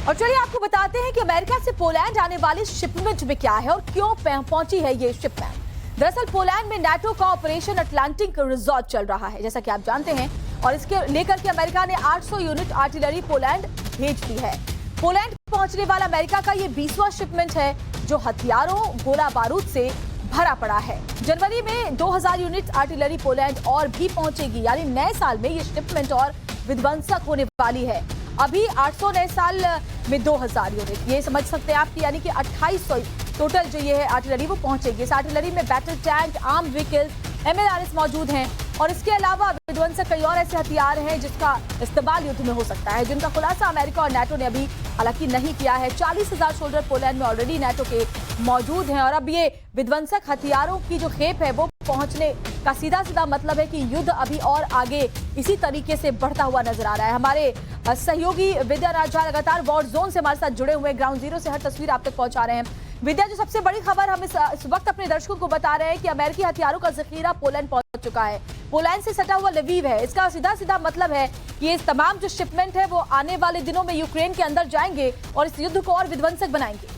और चलिए आपको बताते हैं कि अमेरिका से पोलैंड आने वाली शिपमेंट में क्या है और क्यों पहुंची है ये शिपमेंट। दरअसल पोलैंड में नाटो का ऑपरेशन अटलांटिक रिजॉर्ट चल रहा है, जैसा कि आप जानते हैं, और इसके लेकर के अमेरिका ने 800 यूनिट आर्टिलरी पोलैंड भेज दी है। पोलैंड पहुंचने वाला अमेरिका का ये 20वां शिपमेंट है जो हथियारों, गोला बारूद से भरा पड़ा है। जनवरी में 2000 यूनिट आर्टिलरी पोलैंड और भी पहुंचेगी, यानी नए साल में ये शिपमेंट और विध्वंसक होने वाली है। अभी 800 नए साल में 2000 यूनिट, ये समझ सकते हैं आप, यानी कि 2800 टोटल जो ये है आर्टिलरी वो पहुंचेगी। इस आर्टिलरी में battle tank, arm vehicles, MLRS मौजूद हैं और इसके अलावा विध्वंसक कई और ऐसे हथियार हैं जिसका इस्तेमाल युद्ध में हो सकता है, जिनका खुलासा अमेरिका और नाटो ने अभी हालांकि नहीं किया है। 40,000 सोल्जर पोलैंड में ऑलरेडी नाटो के मौजूद हैं और अब ये विध्वंसक हथियारों की जो खेप है वो पहुंचने का सीधा सीधा मतलब है कि युद्ध अभी और आगे इसी तरीके से बढ़ता हुआ नजर आ रहा है। हमारे सहयोगी विद्या राजा लगातार वॉर जोन से हमारे साथ जुड़े हुए, ग्राउंड जीरो से हर तस्वीर आप तक पहुंचा रहे हैं। विद्या, जो सबसे बड़ी खबर हम इस वक्त अपने दर्शकों को बता रहे हैं कि अमेरिकी हथियारों का जखीरा पोलैंड पहुंच चुका है। पोलैंड से सटा हुआ लवीव है, इसका सीधा सीधा मतलब है कि ये तमाम जो शिपमेंट है वो आने वाले दिनों में यूक्रेन के अंदर जाएंगे और इस युद्ध को और विध्वंसक बनाएंगे।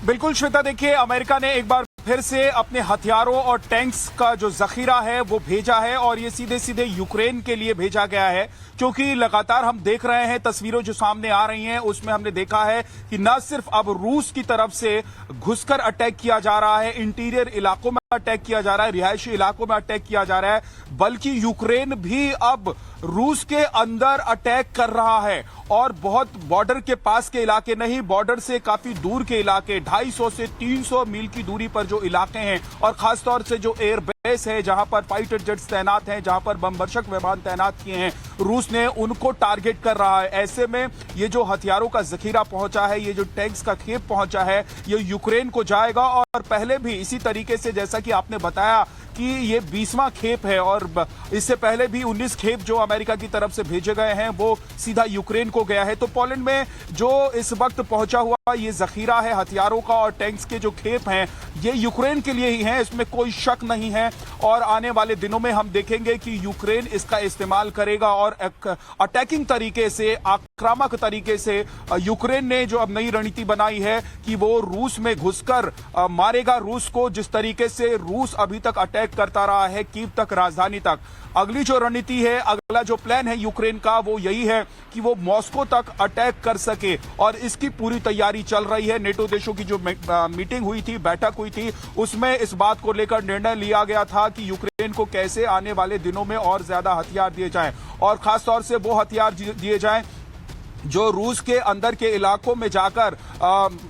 बिल्कुल श्वेता, देखिए अमेरिका ने एक बार फिर से अपने हथियारों और टैंक्स का जो जखीरा है वो भेजा है और ये सीधे सीधे यूक्रेन के लिए भेजा गया है, क्योंकि लगातार हम देख रहे हैं तस्वीरों जो सामने आ रही हैं उसमें हमने देखा है कि न सिर्फ अब रूस की तरफ से घुसकर अटैक किया जा रहा है, इंटीरियर इलाकों में अटैक किया जा रहा है, रिहायशी इलाकों में अटैक किया जा रहा है, बल्कि यूक्रेन भी अब रूस के अंदर अटैक कर रहा है और बहुत बॉर्डर के पास के इलाके नहीं, बॉर्डर से काफी दूर के इलाके, 250 से 300 मील की दूरी पर जो इलाके हैं और खासतौर से जो एयर बेस है जहां पर फाइटर जेट्स तैनात हैं, जहां पर बमवर्षक विमान तैनात किए हैं, रूस ने उनको टारगेट कर रहा है। ऐसे में ये जो हथियारों का जखीरा पहुंचा है, ये जो टैंक्स का खेप पहुंचा है, ये यूक्रेन को जाएगा और पहले भी इसी तरीके से, जैसा कि आपने बताया कि ये 20वां खेप है और इससे पहले भी 19 खेप जो अमेरिका की तरफ से भेजे गए हैं वो सीधा यूक्रेन को गया है। तो पोलैंड में जो इस वक्त पहुंचा हुआ ये जखीरा है हथियारों का और टैंक्स के जो खेप हैं ये यूक्रेन के लिए ही हैं, इसमें कोई शक नहीं है और आने वाले दिनों में हम देखेंगे कि यूक्रेन इसका इस्तेमाल करेगा और अटैकिंग तरीके से, आक्रामक तरीके से यूक्रेन ने जो अब नई रणनीति बनाई है कि वो रूस में घुसकर मारेगा रूस को, जिस तरीके से रूस अभी तक अटैक करता रहा है कीव तक, राजधानी तक। अगली जो रणनीति है, अगला जो प्लान है यूक्रेन का वो यही है कि वो मॉस्को तक अटैक कर सके और इसकी पूरी तैयारी चल रही है। नेटो देशों की जो मीटिंग हुई थी, बैठक हुई थी, उसमें इस बात को लेकर निर्णय लिया गया था कि यूक्रेन को कैसे आने वाले दिनों में और ज्यादा हथियार दिए जाएं और खासतौर से वो हथियार दिए जाएं जो रूस के अंदर के इलाकों में जाकर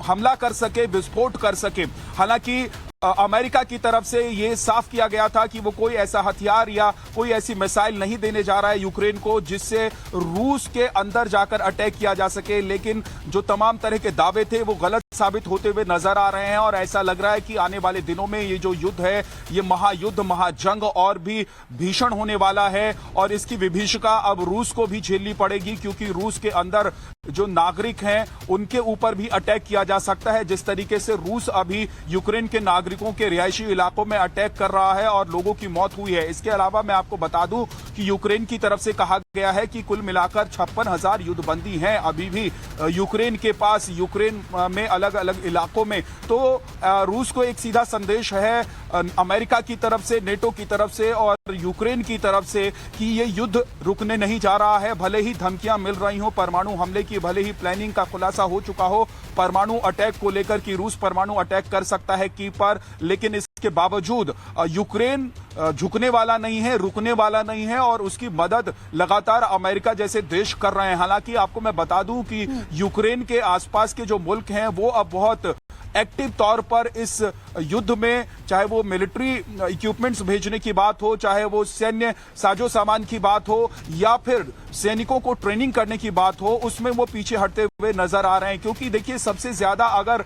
हमला कर सके, विस्फोट कर सके। हालांकि अमेरिका की तरफ से ये साफ किया गया था कि वो कोई ऐसा हथियार या कोई ऐसी मिसाइल नहीं देने जा रहा है यूक्रेन को जिससे रूस के अंदर जाकर अटैक किया जा सके, लेकिन जो तमाम तरह के दावे थे वो गलत साबित होते हुए नजर आ रहे हैं और ऐसा लग रहा है कि आने वाले दिनों में ये जो युद्ध है, ये महायुद्ध, महाजंग और भी भीषण होने वाला है और इसकी विभीषिका अब रूस को भी झेलनी पड़ेगी, क्योंकि रूस के अंदर जो नागरिक हैं उनके ऊपर भी अटैक किया जा सकता है। जिस तरीके से रूस अभी यूक्रेन के नागरिकों के रिहायशी इलाकों में अटैक कर रहा है और लोगों की मौत हुई है। इसके अलावा मैं आपको बता दूं कि यूक्रेन की तरफ से कहा गया है कि कुल मिलाकर 56,000 युद्धबंदी हैं अभी भी यूक्रेन के पास, यूक्रेन में अलग अलग इलाकों में। तो रूस को एक सीधा संदेश है अमेरिका की तरफ से, नेटो की तरफ से और यूक्रेन की तरफ से कि ये युद्ध रुकने नहीं जा रहा है। भले ही धमकियां मिल रही हो परमाणु हमले की, भले ही प्लानिंग का खुलासा हो चुका हो परमाणु अटैक को लेकर कि रूस परमाणु अटैक कर सकता है कीव पर, लेकिन इसके बावजूद यूक्रेन झुकने वाला नहीं है, रुकने वाला नहीं है और उसकी मदद लगातार अमेरिका जैसे देश कर रहे हैं। हालांकि आपको मैं बता दूं कि यूक्रेन के आसपास के जो मुल्क हैं वो अब बहुत एक्टिव तौर पर इस युद्ध में, चाहे वो मिलिट्री इक्विपमेंट्स भेजने की बात हो, चाहे वो सैन्य साजो सामान की बात हो या फिर सैनिकों को ट्रेनिंग करने की बात हो, उसमें वो पीछे हटते हुए नजर आ रहे हैं। क्योंकि देखिए सबसे ज्यादा अगर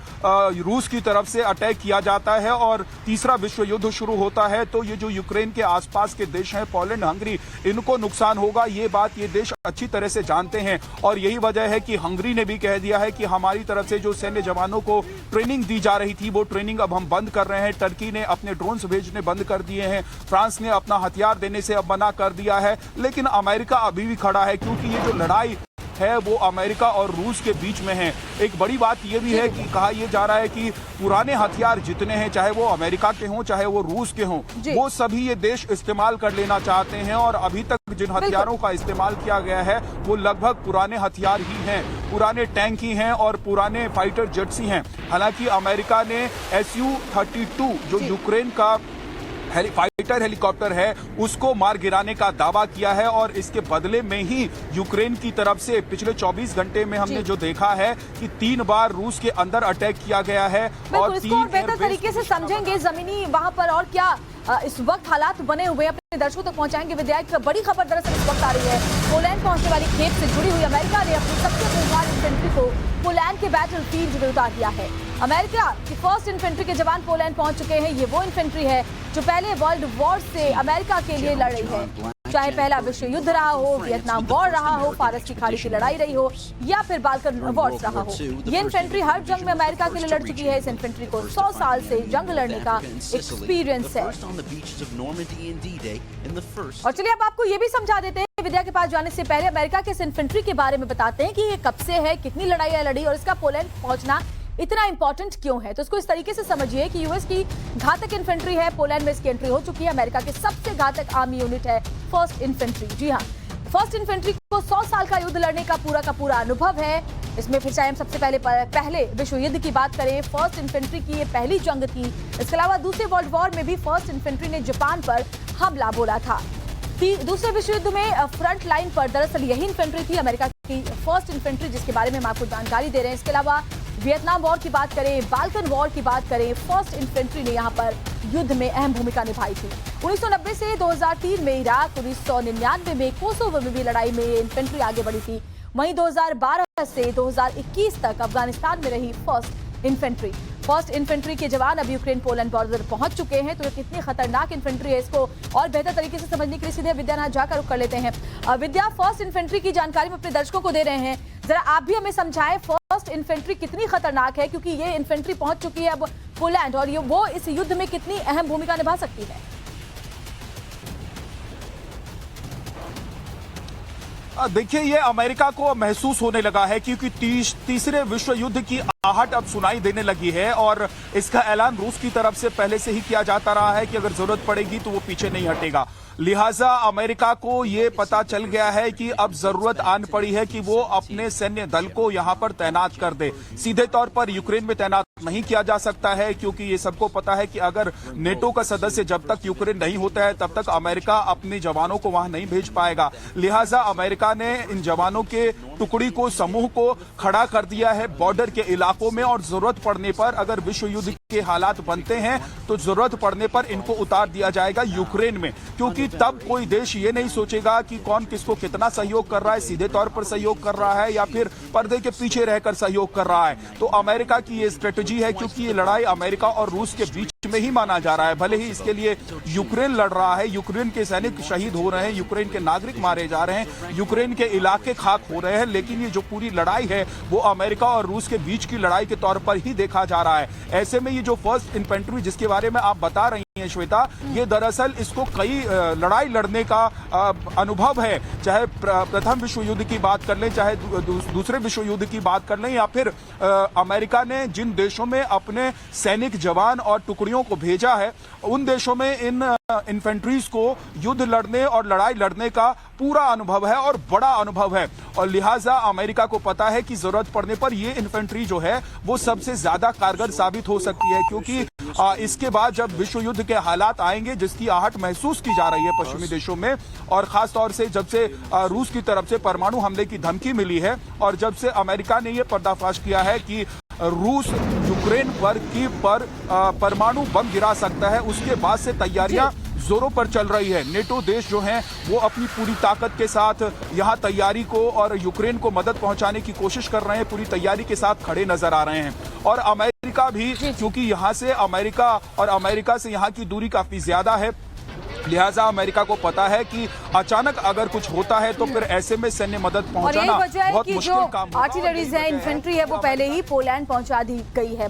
रूस की तरफ से अटैक किया जाता है और तीसरा विश्व युद्ध शुरू होता है तो ये जो यूक्रेन के आसपास के देश हैं, पोलैंड, हंगरी, इनको नुकसान होगा। ये बात ये देश अच्छी तरह से जानते हैं और यही वजह है कि हंगरी ने भी कह दिया है कि हमारी तरफ से जो सैन्य जवानों को ट्रेनिंग दी जा रही थी वो ट्रेनिंग अब हम बंद बंद कर रहे हैं, टर्की ने अपने ड्रोन्स भेजने बंद कर दिए हैं, फ्रांस ने अपना हथियार देने से अब मना कर दिया है, लेकिन अमेरिका अभी भी खड़ा है क्योंकि ये जो लड़ाई है वो अमेरिका और रूस के बीच में है। एक बड़ी बात यह भी है कि कहा यह जा रहा है कि पुराने हथियार जितने हैं, चाहे वो अमेरिका के हों चाहे वो रूस के हों, वो सभी ये देश इस्तेमाल कर लेना चाहते हैं और अभी तक जिन हथियारों का इस्तेमाल किया गया है वो लगभग पुराने हथियार ही हैं, पुराने टैंक ही हैं और पुराने फाइटर जेट्स ही हैं। हालांकि अमेरिका ने Su-32 जो यूक्रेन का फाइटर हेलीकॉप्टर है उसको मार गिराने का दावा किया है और इसके बदले में ही यूक्रेन की तरफ से पिछले 24 घंटे में हमने जो देखा है कि 3 बार रूस के अंदर अटैक किया गया है और 3 बेहतर तरीके से समझेंगे जमीनी वहां पर और क्या इस वक्त हालात बने हुए अपने दर्शकों तक पहुंचाएंगे। विद्यार्थी बड़ी खबर दरअसल इस वक्त आ रही है, पोलैंड पहुंचने वाली खेप से जुड़ी हुई। अमेरिका ने अपनी सबसे खूंखार इन्फेंट्री को पोलैंड के बैटल फील्ड में उतार दिया है। अमेरिका की फर्स्ट इन्फेंट्री के जवान पोलैंड पहुंच चुके हैं। ये वो इन्फेंट्री है जो पहले वर्ल्ड वॉर से अमेरिका के लिए लड़ रही है, चाहे पहला विश्व युद्ध रहा हो, वियतनाम वॉर रहा हो, फारस की खाड़ी की लड़ाई रही हो या फिर बाल्कन वॉर्स रहा हो। ये इन्फेंट्री हर जंग में अमेरिका के लिए लड़ चुकी है। इस इन्फेंट्री को 100 साल से जंग लड़ने का एक्सपीरियंस है। और चलिए अब आपको ये भी समझा देते हैं, विद्या के पास जाने से पहले अमेरिका के इस इन्फेंट्री के बारे में बताते हैं कि ये कब से है, कितनी लड़ाइयां लड़ी और इसका पोलैंड पहुंचना इतना इंपॉर्टेंट क्यों है। तो इसको इस तरीके से समझिए कि यूएस की घातक इन्फेंट्री है, पोलैंड में इसकी एंट्री हो चुकी है। अमेरिका के सबसे घातक आर्मी यूनिट है फर्स्ट इन्फेंट्री। जी हाँ, फर्स्ट इन्फेंट्री को 100 साल का युद्ध लड़ने का पूरा अनुभव है। इसमें फिर चाहे हम सबसे पहले विश्व युद्ध की बात करें, फर्स्ट इन्फेंट्री की ये पहली जंग थी। इसके अलावा दूसरे वर्ल्ड वॉर में भी फर्स्ट इन्फेंट्री ने जापान पर हमला बोला था। दूसरे विश्व युद्ध में फ्रंट लाइन पर दरअसल यही इन्फेंट्री थी, अमेरिका की फर्स्ट इन्फेंट्री, जिसके बारे में हम आपको जानकारी दे रहे हैं। इसके अलावा वियतनाम वॉर की बात करें, बाल्कन वॉर की बात करें, फर्स्ट इन्फेंट्री ने यहां पर युद्ध में अहम भूमिका निभाई थी। 1990 से 2003 में इराक, 1999 में कोसोवो में भी लड़ाई में इन्फेंट्री आगे बढ़ी थी। वहीं 2012 से 2021 तक अफगानिस्तान में रही फर्स्ट इन्फेंट्री के जवान अब यूक्रेन पोलैंड बॉर्डर पहुंच चुके हैं। तो ये कितनी खतरनाक इन्फेंट्री है, इसको और बेहतर तरीके से समझने के लिए सीधे विद्या जाकर रुक कर लेते हैं। विद्या, फर्स्ट इन्फेंट्री की जानकारी हम अपने दर्शकों को दे रहे हैं, जरा आप भी हमें समझाएं फर्स्ट इन्फेंट्री कितनी खतरनाक है, क्योंकि ये इन्फेंट्री पहुंच चुकी है अब पोलैंड और ये वो इस युद्ध में कितनी अहम भूमिका निभा सकती है। देखिए, ये अमेरिका को महसूस होने लगा है क्योंकि तीसरे विश्व युद्ध की आहट अब सुनाई देने लगी है और इसका ऐलान रूस की तरफ से पहले से ही किया जाता रहा है कि अगर जरूरत पड़ेगी तो वो पीछे नहीं हटेगा। लिहाजा अमेरिका को ये पता चल गया है कि अब जरूरत आन पड़ी है कि वो अपने सैन्य दल को यहां पर तैनात कर दे। सीधे तौर पर यूक्रेन में तैनात नहीं किया जा सकता है क्योंकि ये सबको पता है कि अगर नेटो का सदस्य जब तक यूक्रेन नहीं होता है तब तक अमेरिका अपने जवानों को वहां नहीं भेज पाएगा। लिहाजा अमेरिका ने इन जवानों के टुकड़ी को, समूह को खड़ा कर दिया है बॉर्डर के इलाकों में और जरूरत पड़ने पर, अगर विश्व युद्ध के हालात बनते हैं तो जरूरत पड़ने पर इनको उतार दिया जाएगा यूक्रेन में, क्योंकि तब कोई देश ये नहीं सोचेगा कि कौन किसको कितना सहयोग कर रहा है, सीधे तौर पर सहयोग कर रहा है या फिर पर्दे के पीछे रहकर सहयोग कर रहा है। तो अमेरिका की ये स्ट्रेटेजी है क्योंकि ये लड़ाई अमेरिका और रूस के बीच में ही माना जा रहा है। भले ही इसके लिए यूक्रेन लड़ रहा है, यूक्रेन के सैनिक शहीद हो रहे हैं, यूक्रेन के नागरिक मारे जा रहे हैं, यूक्रेन के इलाके खाक हो रहे हैं, लेकिन ये जो पूरी लड़ाई है वो अमेरिका और रूस के बीच की लड़ाई के तौर पर ही देखा जा रहा है। ऐसे में ये जो फर्स्ट इन्फेंट्री जिसके बारे में आप बता रही हैं श्वेता, ये दरअसल इसको कई लड़ाई लड़ने का अनुभव है। चाहे प्रथम विश्व युद्ध की बात कर लें, चाहे दूसरे विश्व युद्ध की बात कर लें, या फिर अमेरिका ने जिन देशों में अपने सैनिक जवान और टुकड़ियों को भेजा है उन देशों में इन इन्फेंट्रीज को युद्ध लड़ने और लड़ाई लड़ने का पूरा अनुभव है और बड़ा अनुभव है। और लिहाजा अमेरिका को पता है कि जरूरत पड़ने पर ये इन्फेंट्री जो है वो सबसे ज्यादा कारगर साबित हो सकती है, क्योंकि इसके बाद जब विश्व युद्ध के हालात आएंगे जिसकी आहट महसूस की जा रही है पश्चिमी देशों में, और खास तौर से जब से रूस की तरफ से परमाणु हमले की धमकी मिली है और जब से अमेरिका ने यह पर्दाफाश किया है कि रूस यूक्रेन पर परमाणु बम गिरा सकता है, उसके बाद से तैयारियां जोरों पर चल रही है। नेटो देश जो हैं वो अपनी पूरी ताकत के साथ यहां तैयारी को और यूक्रेन को मदद पहुंचाने की कोशिश कर रहे हैं, पूरी तैयारी के साथ खड़े नजर आ रहे हैं। और अमेरिका भी, क्योंकि यहां से अमेरिका से यहां की दूरी काफी ज्यादा है, लिहाजा अमेरिका को पता है कि अचानक अगर कुछ होता है तो फिर ऐसे में सैन्य मदद पहुंचाना बहुत मुश्किल काम होगा। आर्टिलरीज है, इन्फेंट्री है, वो पहले ही पोलैंड पहुंचा दी गई है।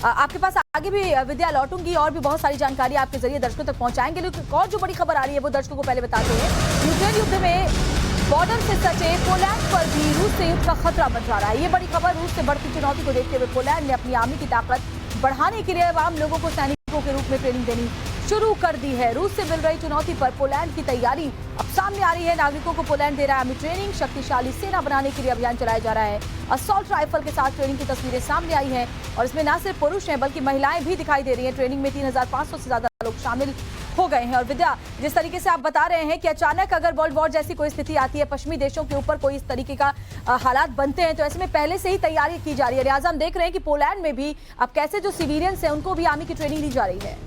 आपके पास आगे भी विद्या लौटूंगी और भी बहुत सारी जानकारी आपके जरिए दर्शकों तक पहुंचाएंगे, लेकिन और जो बड़ी खबर आ रही है वो दर्शकों को पहले बताते हैं। यूक्रेन युद्ध में बॉर्डर से सटे पोलैंड पर भी रूस से युद्ध का खतरा मंडरा रहा है। ये बड़ी खबर, रूस से बढ़ती चुनौती को देखते हुए पोलैंड ने अपनी आर्मी की ताकत बढ़ाने के लिए आम लोगों को सैनिकों के रूप में ट्रेनिंग देनी शुरू कर दी है। रूस से मिल रही चुनौती पर पोलैंड की तैयारी अब सामने आ रही है। नागरिकों को पोलैंड दे रहा है आर्मी ट्रेनिंग, शक्तिशाली सेना बनाने के लिए अभियान चलाया जा रहा है। असॉल्ट राइफल के साथ ट्रेनिंग की तस्वीरें सामने आई हैं और इसमें न सिर्फ पुरुष हैं बल्कि महिलाएं भी दिखाई दे रही हैं। ट्रेनिंग में 3500 से ज्यादा लोग शामिल हो गए हैं। और विद्या, जिस तरीके से आप बता रहे हैं कि अचानक अगर वर्ल्ड वॉर जैसी कोई स्थिति आती है, पश्चिमी देशों के ऊपर कोई इस तरीके का हालात बनते हैं, तो ऐसे में पहले से ही तैयारी की जा रही है। लिहाजा हम देख रहे हैं कि पोलैंड में भी अब कैसे जो सिविलियंस हैं उनको भी आर्मी की ट्रेनिंग दी जा रही है।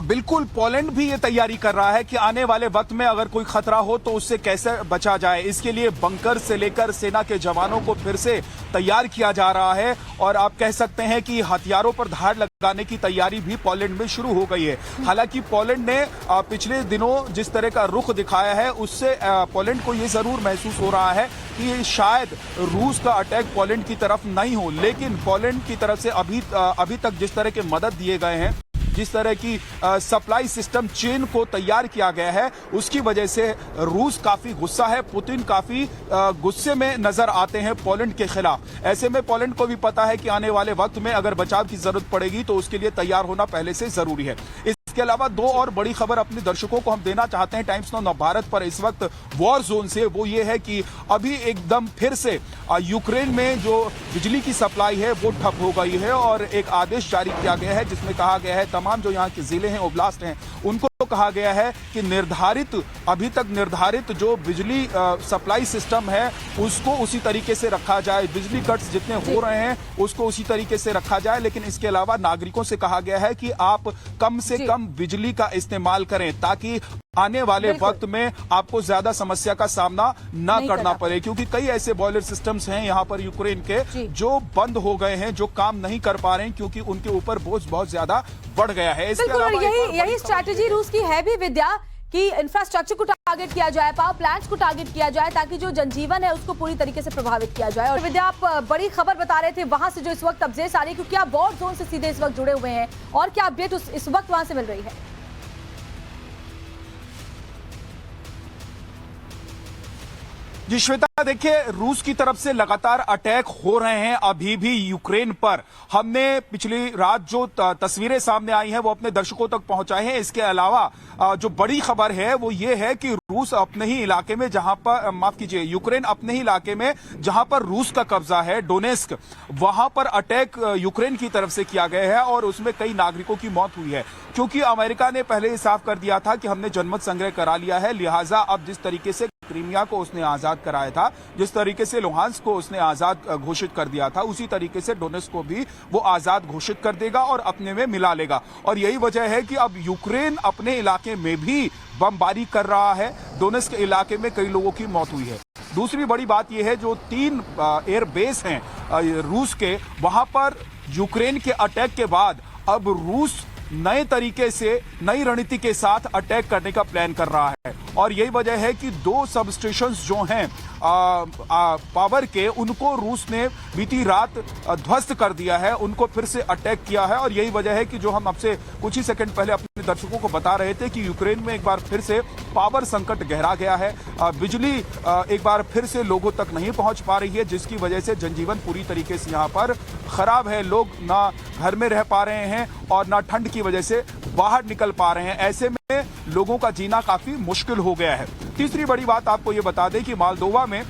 बिल्कुल, पोलैंड भी ये तैयारी कर रहा है कि आने वाले वक्त में अगर कोई खतरा हो तो उससे कैसे बचा जाए। इसके लिए बंकर से लेकर सेना के जवानों को फिर से तैयार किया जा रहा है और आप कह सकते हैं कि हथियारों पर धार लगाने की तैयारी भी पोलैंड में शुरू हो गई है। हालांकि पोलैंड ने पिछले दिनों जिस तरह का रुख दिखाया है उससे पोलैंड को ये जरूर महसूस हो रहा है कि शायद रूस का अटैक पोलैंड की तरफ नहीं हो, लेकिन पोलैंड की तरफ से अभी तक जिस तरह के मदद दिए गए हैं, जिस तरह की सप्लाई सिस्टम चेन को तैयार किया गया है, उसकी वजह से रूस काफी गुस्सा है। पुतिन काफी गुस्से में नजर आते हैं पोलैंड के खिलाफ। ऐसे में पोलैंड को भी पता है कि आने वाले वक्त में अगर बचाव की जरूरत पड़ेगी तो उसके लिए तैयार होना पहले से जरूरी है। इसके अलावा दो और बड़ी खबर अपने दर्शकों को हम देना चाहते हैं टाइम्स नाउ भारत पर इस वक्त वॉर जोन से। वो ये है कि अभी एकदम फिर से यूक्रेन में जो बिजली की सप्लाई है वो ठप हो गई है और एक आदेश जारी किया गया है जिसमें कहा गया है तमाम जो यहाँ के जिले हैं, ओब्लास्ट हैं, उनको कहा गया है कि अभी तक निर्धारित जो बिजली सप्लाई सिस्टम है उसको उसी तरीके से रखा जाए। बिजली कट्स जितने हो रहे हैं उसको उसी तरीके से रखा जाए, लेकिन इसके अलावा नागरिकों से कहा गया है कि आप कम से कम बिजली का इस्तेमाल करें ताकि आने वाले वक्त में आपको ज्यादा समस्या का सामना ना करना पड़े, क्योंकि कई ऐसे बॉयलर सिस्टम्स हैं यहाँ पर यूक्रेन के जो बंद हो गए हैं, जो काम नहीं कर पा रहे हैं क्योंकि उनके ऊपर बोझ बहुत ज्यादा बढ़ गया है। इसके अलावा यही स्ट्रैटेजी रूस की है भी विद्या कि इंफ्रास्ट्रक्चर को टारगेट किया जाए, पावर प्लांट्स को टारगेट किया जाए ताकि जो जनजीवन है उसको पूरी तरीके से प्रभावित किया जाए। और विद्या, आप बड़ी खबर बता रहे थे वहां से जो इस वक्त अपडेट्स आ रही है, क्योंकि आप वॉर जोन से सीधे इस वक्त जुड़े हुए हैं, और क्या अपडेट इस वक्त वहां से मिल रही है? जी श्वेता, देखिए रूस की तरफ से लगातार अटैक हो रहे हैं अभी भी यूक्रेन पर। हमने पिछली रात जो तस्वीरें सामने आई हैं वो अपने दर्शकों तक पहुंचाए हैं। इसके अलावा जो बड़ी खबर है वो ये है कि रूस अपने ही इलाके में जहां पर यूक्रेन अपने ही इलाके में जहां पर रूस का कब्जा है, डोनेस्क, वहां पर अटैक यूक्रेन की तरफ से किया गया है और उसमें कई नागरिकों की मौत हुई है। क्योंकि अमेरिका ने पहले ही साफ कर दिया था कि हमने जनमत संग्रह करा लिया है, लिहाजा अब जिस तरीके से क्रीमिया को उसने आजाद कराया था, जिस तरीके से लुहांस्क को उसने आजाद घोषित कर दिया था, उसी तरीके से डोनेस्क को भी वो आजाद घोषित कर देगा और अपने में मिला लेगा। और यही वजह है कि अब यूक्रेन अपने इलाके में भी बमबारी कर रहा है। डोनेस्क के इलाके में कई लोगों की मौत हुई है। दूसरी बड़ी बात यह है जो 3 एयरबेस हैं रूस के, वहां पर यूक्रेन के अटैक के बाद अब रूस नए तरीके से नई रणनीति के साथ अटैक करने का प्लान कर रहा है। और यही वजह है कि 2 सब स्टेशंस जो हैं पावर के, उनको रूस ने बीती रात ध्वस्त कर दिया है, उनको फिर से अटैक किया है। और यही वजह है कि जो हम आपसे कुछ ही सेकंड पहले अपने दर्शकों को बता रहे थे कि यूक्रेन में एक बार फिर से पावर संकट गहरा गया है। बिजली एक बार फिर से लोगों तक नहीं पहुंच पा रही है, जिसकी वजह से जनजीवन पूरी तरीके से यहाँ पर खराब है। लोग ना घर में रह पा रहे हैं और ना ठंड की वजह से बाहर निकल पा रहे हैं। ऐसे में लोगों का जीना काफी मुश्किल हो गया है। तीसरी बड़ी बात आपको ये बता दें कि मोल्दोवा में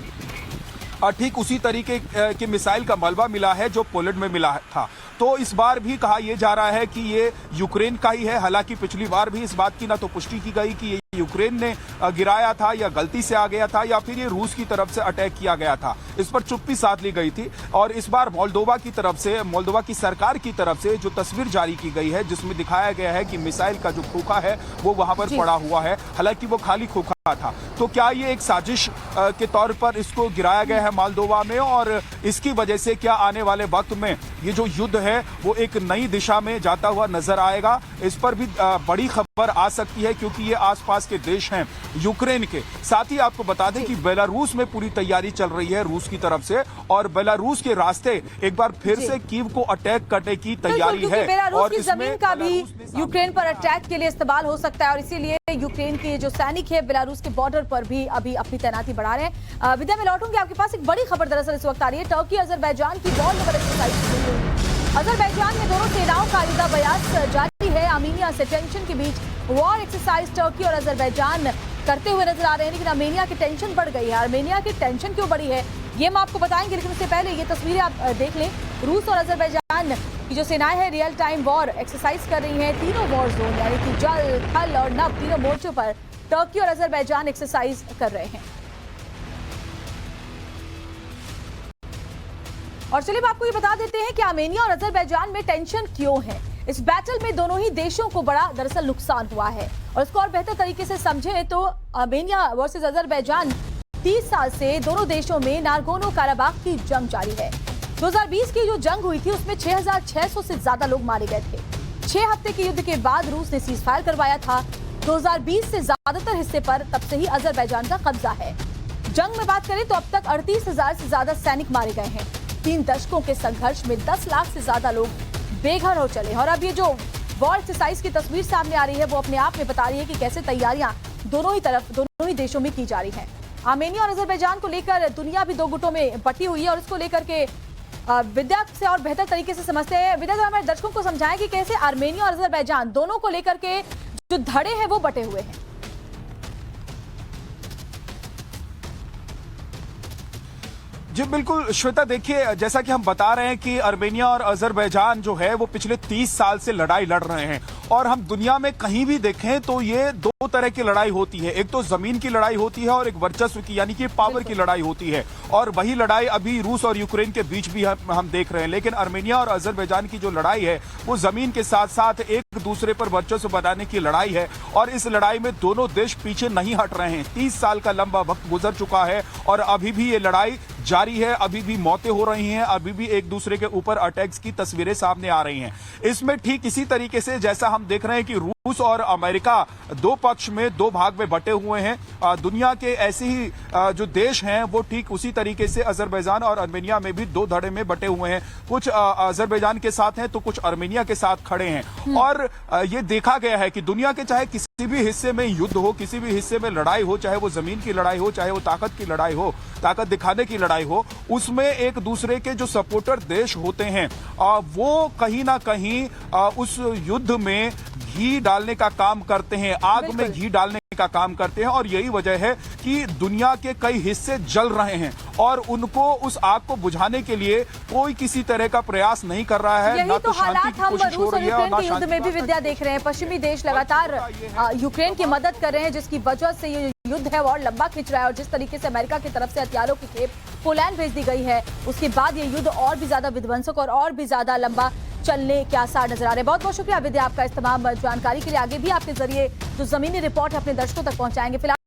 ठीक उसी तरीके की मिसाइल का मलबा मिला है जो पोलैंड में मिला था। तो इस बार भी कहा यह जा रहा है कि ये यूक्रेन का ही है। हालांकि पिछली बार भी इस बात की ना तो पुष्टि की गई कि ये यूक्रेन ने गिराया था या गलती से आ गया था या फिर ये रूस की तरफ से अटैक किया गया था। इस पर चुप्पी साध ली गई थी। और इस बार मोल्दोवा की सरकार की तरफ से जो तस्वीर जारी की गई है जिसमें दिखाया गया है कि मिसाइल का जो खोखा है वो वहां पर पड़ा हुआ है। हालांकि वो खाली खोखा था। तो क्या ये एक साजिश के तौर पर इसको गिराया गया है मोल्दोवा में, और इसकी वजह से क्या आने वाले वक्त में ये जो युद्ध है वो एक नई दिशा में जाता हुआ नजर आएगा? इस पर भी बड़ी खबर आ सकती है, क्योंकि ये आसपास के देश हैं यूक्रेन के। साथ ही आपको बता दें कि बेलारूस में पूरी तैयारी चल रही है रूस की तरफ से, और बेलारूस के रास्ते एक बार फिर से कीव को अटैक करने की तैयारी है। बेलारूस की जमीन का भी यूक्रेन पर अटैक के लिए इस्तेमाल हो सकता है, और इसीलिए यूक्रेन के जो सैनिक है बेलारूस के बॉर्डर पर भी अभी अपनी तैनाती बढ़ा रहे हैं। विद्या, मैं लौटूंगी आपके पास। एक बड़ी खबर दरअसल इस वक्त आ रही है, टर्की अजरबैजान की वॉर नंबर एक्सरसाइज। अजरबैजान में दोनों सेनाओं का युद्धाभ्यास जारी है। आर्मेनिया से टेंशन के बीच वॉर एक्सरसाइज टर्की और अजरबैजान करते हुए नजर आ रहे हैं, लेकिन आर्मेनिया की टेंशन बढ़ गई है। आर्मेनिया की टेंशन क्यों बढ़ी है ये हम आपको बताएंगे, लेकिन उससे पहले ये तस्वीरें आप देख लें। रूस और अजरबैजान की जो सेनाएं हैं रियल टाइम वॉर एक्सरसाइज कर रही हैं। तीनों वॉर जोन यानी कि जल, थल और नभ तीनों मोर्चों पर टर्की और अजरबैजान एक्सरसाइज कर रहे हैं। और चलिए हम आपको ये बता देते हैं कि आर्मेनिया और अजरबैजान में टेंशन क्यों है। इस बैटल में दोनों ही देशों को बड़ा दरअसल नुकसान हुआ है, और इसको और बेहतर तरीके से समझे तो आर्मेनिया वर्सेस अजरबैजान 30 साल से दोनों देशों में नागोर्नो काराबाख की जंग जारी है। 2020 की जो जंग हुई थी उसमें 6600 से ज्यादा लोग मारे गए थे। 6 हफ्ते के युद्ध के बाद रूस ने सीज फायर करवाया था। 2020 से ज्यादातर हिस्से पर तब से ही अजरबैजान का कब्जा है। जंग में बात करें तो अब तक 38,000 से ज्यादा सैनिक मारे गए हैं। 3 दशकों के संघर्ष में 10 लाख से ज्यादा लोग बेघर हो चले। और अब ये जो वॉर एक्सरसाइज की तस्वीर सामने आ रही है वो अपने आप में बता रही है कि कैसे तैयारियां दोनों ही देशों में की जा रही हैं। आर्मेनिया और अजरबैजान को लेकर दुनिया भी 2 गुटों में बटी हुई है, और इसको लेकर के विद्या से और बेहतर तरीके से समझते हैं। विद्या, हमारे दर्शकों को समझाएं कि कैसे आर्मेनिया और अजरबैजान दोनों को लेकर के जो धड़े हैं वो बटे हुए हैं। जी बिल्कुल श्वेता, देखिए जैसा कि हम बता रहे हैं कि आर्मेनिया और अजरबैजान जो है वो पिछले 30 साल से लड़ाई लड़ रहे हैं, और हम दुनिया में कहीं भी देखें तो ये 2 तरह की लड़ाई होती है। एक तो जमीन की लड़ाई होती है और एक वर्चस्व की यानी कि पावर की लड़ाई होती है, और वही लड़ाई अभी रूस और यूक्रेन के बीच भी हम देख रहे हैं। लेकिन आर्मेनिया और अजरबैजान की जो लड़ाई है वो जमीन के साथ साथ एक दूसरे पर वर्चस्व बनाने की लड़ाई है, और इस लड़ाई में दोनों देश पीछे नहीं हट रहे हैं। 30 साल का लंबा वक्त गुजर चुका है और अभी भी ये लड़ाई जारी है, अभी भी मौतें हो रही हैं, अभी भी एक दूसरे के ऊपर अटैक्स की तस्वीरें सामने आ रही हैं। इसमें ठीक इसी तरीके से जैसा हम देख रहे हैं कि रूस और अमेरिका 2 पक्ष में 2 भाग में बटे हुए हैं। दुनिया के ऐसे ही जो देश हैं वो ठीक उसी तरीके से अजरबैजान और आर्मेनिया में भी 2 धड़े में बटे हुए हैं। कुछ अजरबैजान के साथ हैं तो कुछ आर्मेनिया के साथ खड़े हैं। और ये देखा गया है कि दुनिया के चाहे किसी भी हिस्से में युद्ध हो, किसी भी हिस्से में लड़ाई हो, चाहे वो जमीन की लड़ाई हो, चाहे वो ताकत की लड़ाई हो, ताकत दिखाने की लड़ाई हो, उसमें एक दूसरे के जो सपोर्टर देश होते हैं वो कहीं ना कहीं उस युद्ध में घी डालने का काम करते हैं, आग में घी डालने का काम करते हैं। और यही वजह है कि दुनिया के कई हिस्से जल रहे हैं और उनको उस आग को बुझाने के लिए कोई किसी तरह का प्रयास नहीं कर रहा है। यही तो हालात हम रूस और यूक्रेन के युद्ध में भी विद्या देख रहे हैं। पश्चिमी देश लगातार यूक्रेन की मदद कर रहे हैं, जिसकी वजह से ये युद्ध है और लंबा खिंच रहा है। और जिस तरीके से अमेरिका की तरफ से हथियारों की खेप पोलैंड भेज दी गई है, उसके बाद ये युद्ध और भी ज्यादा विध्वंसक और भी ज्यादा लंबा चलने के आसार नजर आ रहे हैं। बहुत बहुत शुक्रिया विद्या आपका इस तमाम जानकारी के लिए। आगे भी आपके जरिए जो जमीनी रिपोर्ट है अपने दर्शकों तक पहुंचाएंगे। फिलहाल